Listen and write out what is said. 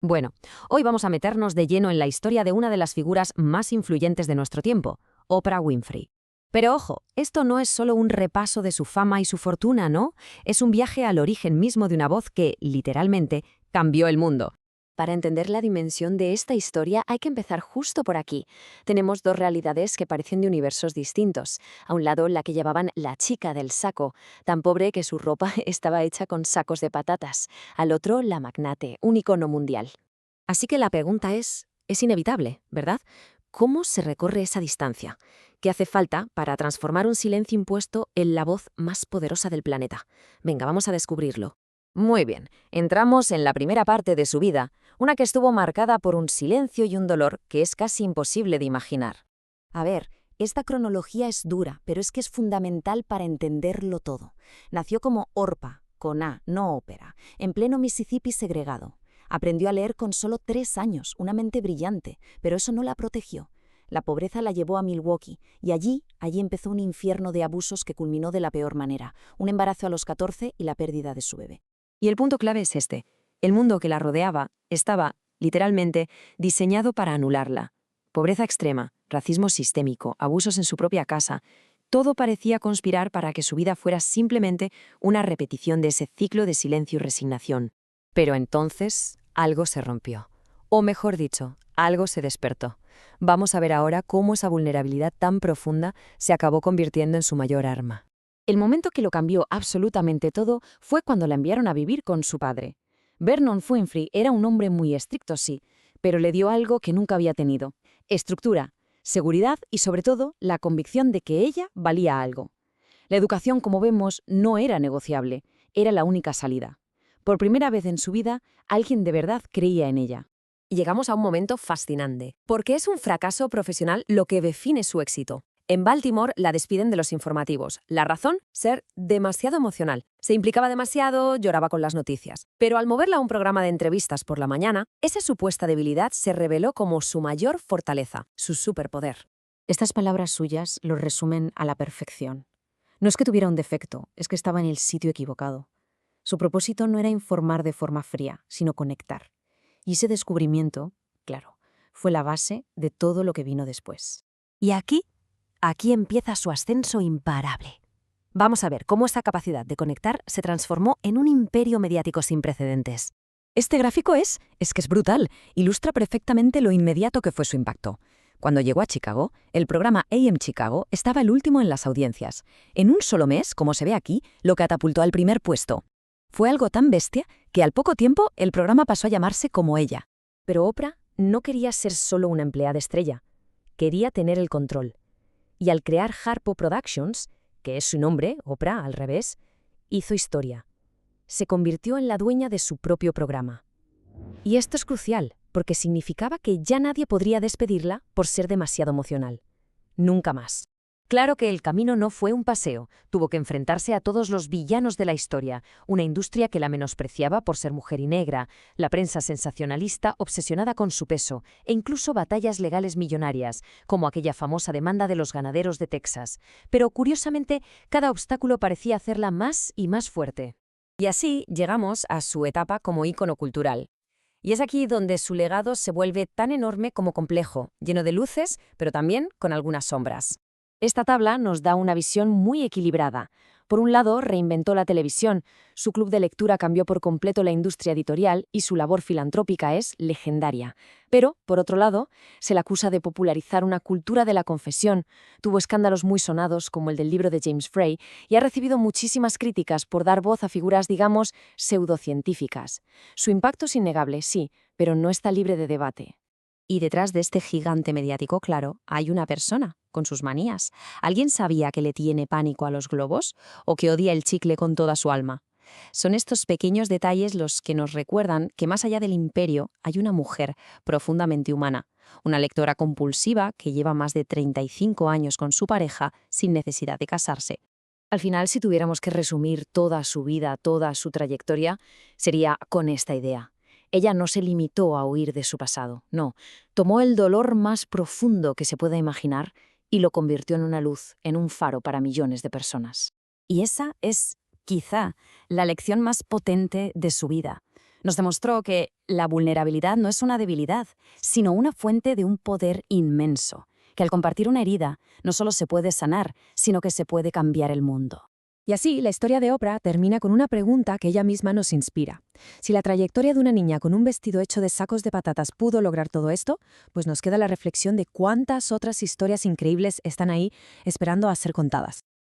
Bueno, hoy vamos a meternos de lleno en la historia de una de las figuras más influyentes de nuestro tiempo, Oprah Winfrey. Pero ojo, esto no es solo un repaso de su fama y su fortuna, ¿no? Es un viaje al origen mismo de una voz que, literalmente, cambió el mundo. Para entender la dimensión de esta historia hay que empezar justo por aquí. Tenemos dos realidades que parecen de universos distintos. A un lado, la que llamaban la chica del saco, tan pobre que su ropa estaba hecha con sacos de patatas. Al otro, la magnate, un icono mundial. Así que la pregunta es inevitable, ¿verdad? ¿Cómo se recorre esa distancia? ¿Qué hace falta para transformar un silencio impuesto en la voz más poderosa del planeta? Venga, vamos a descubrirlo. Muy bien, entramos en la primera parte de su vida, una que estuvo marcada por un silencio y un dolor que es casi imposible de imaginar. A ver, esta cronología es dura, pero es que es fundamental para entenderlo todo. Nació como Orpa, con A, no ópera, en pleno Mississippi segregado. Aprendió a leer con solo 3 años, una mente brillante, pero eso no la protegió. La pobreza la llevó a Milwaukee, y allí empezó un infierno de abusos que culminó de la peor manera, un embarazo a los 14 y la pérdida de su bebé. Y el punto clave es este. El mundo que la rodeaba estaba, literalmente, diseñado para anularla. Pobreza extrema, racismo sistémico, abusos en su propia casa. Todo parecía conspirar para que su vida fuera simplemente una repetición de ese ciclo de silencio y resignación. Pero entonces algo se rompió. O mejor dicho, algo se despertó. Vamos a ver ahora cómo esa vulnerabilidad tan profunda se acabó convirtiendo en su mayor arma. El momento que lo cambió absolutamente todo fue cuando la enviaron a vivir con su padre. Vernon Winfrey era un hombre muy estricto, sí, pero le dio algo que nunca había tenido: estructura, seguridad y, sobre todo, la convicción de que ella valía algo. La educación, como vemos, no era negociable, era la única salida. Por primera vez en su vida, alguien de verdad creía en ella. Y llegamos a un momento fascinante, porque es un fracaso profesional lo que define su éxito. En Baltimore la despiden de los informativos. La razón, ser demasiado emocional. Se implicaba demasiado, lloraba con las noticias. Pero al moverla a un programa de entrevistas por la mañana, esa supuesta debilidad se reveló como su mayor fortaleza, su superpoder. Estas palabras suyas lo resumen a la perfección. No es que tuviera un defecto, es que estaba en el sitio equivocado. Su propósito no era informar de forma fría, sino conectar. Y ese descubrimiento, claro, fue la base de todo lo que vino después. Y aquí empieza su ascenso imparable. Vamos a ver cómo esa capacidad de conectar se transformó en un imperio mediático sin precedentes. Este gráfico es que es brutal, ilustra perfectamente lo inmediato que fue su impacto. Cuando llegó a Chicago, el programa AM Chicago estaba el último en las audiencias. En un solo mes, como se ve aquí, lo catapultó al primer puesto. Fue algo tan bestia que al poco tiempo el programa pasó a llamarse como ella. Pero Oprah no quería ser solo una empleada estrella, quería tener el control. Y al crear Harpo Productions, que es su nombre, Oprah al revés, hizo historia. Se convirtió en la dueña de su propio programa. Y esto es crucial, porque significaba que ya nadie podría despedirla por ser demasiado emocional. Nunca más. Claro que el camino no fue un paseo, tuvo que enfrentarse a todos los villanos de la historia, una industria que la menospreciaba por ser mujer y negra, la prensa sensacionalista obsesionada con su peso, e incluso batallas legales millonarias, como aquella famosa demanda de los ganaderos de Texas. Pero curiosamente, cada obstáculo parecía hacerla más y más fuerte. Y así llegamos a su etapa como ícono cultural. Y es aquí donde su legado se vuelve tan enorme como complejo, lleno de luces, pero también con algunas sombras. Esta tabla nos da una visión muy equilibrada. Por un lado, reinventó la televisión, su club de lectura cambió por completo la industria editorial y su labor filantrópica es legendaria. Pero, por otro lado, se la acusa de popularizar una cultura de la confesión, tuvo escándalos muy sonados como el del libro de James Frey y ha recibido muchísimas críticas por dar voz a figuras, digamos, pseudocientíficas. Su impacto es innegable, sí, pero no está libre de debate. Y detrás de este gigante mediático, claro, hay una persona, con sus manías. ¿Alguien sabía que le tiene pánico a los globos o que odia el chicle con toda su alma? Son estos pequeños detalles los que nos recuerdan que más allá del imperio hay una mujer profundamente humana, una lectora compulsiva que lleva más de 35 años con su pareja sin necesidad de casarse. Al final, si tuviéramos que resumir toda su vida, toda su trayectoria, sería con esta idea. Ella no se limitó a huir de su pasado, no. Tomó el dolor más profundo que se pueda imaginar y lo convirtió en una luz, en un faro para millones de personas. Y esa es, quizá, la lección más potente de su vida. Nos demostró que la vulnerabilidad no es una debilidad, sino una fuente de un poder inmenso, que al compartir una herida no solo se puede sanar, sino que se puede cambiar el mundo. Y así, la historia de Oprah termina con una pregunta que ella misma nos inspira. Si la trayectoria de una niña con un vestido hecho de sacos de patatas pudo lograr todo esto, pues nos queda la reflexión de cuántas otras historias increíbles están ahí esperando a ser contadas.